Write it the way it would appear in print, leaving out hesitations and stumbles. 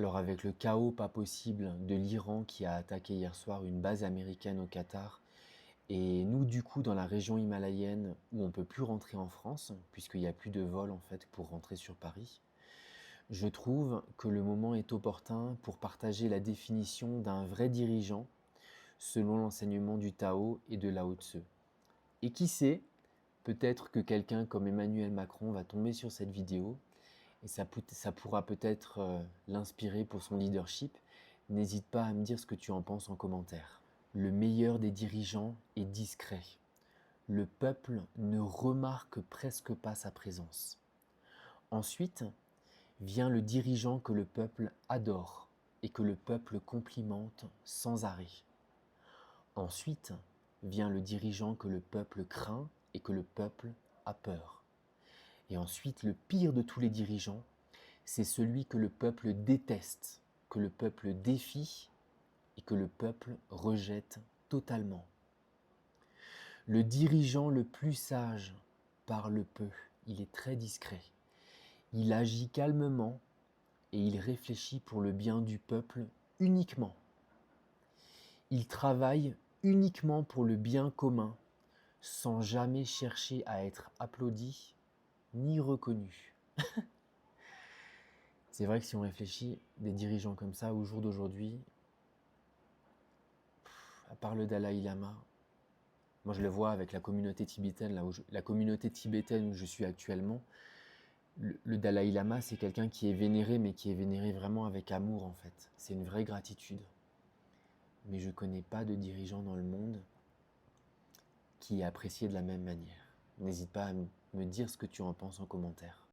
Alors avec le chaos pas possible de l'Iran qui a attaqué hier soir une base américaine au Qatar, et nous du coup dans la région himalayenne où on peut plus rentrer en France, puisqu'il n'y a plus de vol en fait pour rentrer sur Paris, je trouve que le moment est opportun pour partager la définition d'un vrai dirigeant selon l'enseignement du Tao et de Lao Tse. Et qui sait, peut-être que quelqu'un comme Emmanuel Macron va tomber sur cette vidéo et ça pourra peut-être l'inspirer pour son leadership. N'hésite pas à me dire ce que tu en penses en commentaire. Le meilleur des dirigeants est discret. Le peuple ne remarque presque pas sa présence. Ensuite, vient le dirigeant que le peuple adore et que le peuple complimente sans arrêt. Ensuite, vient le dirigeant que le peuple craint et que le peuple a peur. Et ensuite, le pire de tous les dirigeants, c'est celui que le peuple déteste, que le peuple défie et que le peuple rejette totalement. Le dirigeant le plus sage parle peu, il est très discret. Il agit calmement et il réfléchit pour le bien du peuple uniquement. Il travaille uniquement pour le bien commun, sans jamais chercher à être applaudi ni reconnu. C'est vrai que si on réfléchit, des dirigeants comme ça, au jour d'aujourd'hui, à part le Dalai Lama, moi je le vois avec la communauté tibétaine, la communauté tibétaine où je suis actuellement, le Dalai Lama c'est quelqu'un qui est vénéré, mais qui est vénéré vraiment avec amour en fait. C'est une vraie gratitude. Mais je ne connais pas de dirigeant dans le monde qui est apprécié de la même manière. N'hésite pas à me dire ce que tu en penses en commentaire.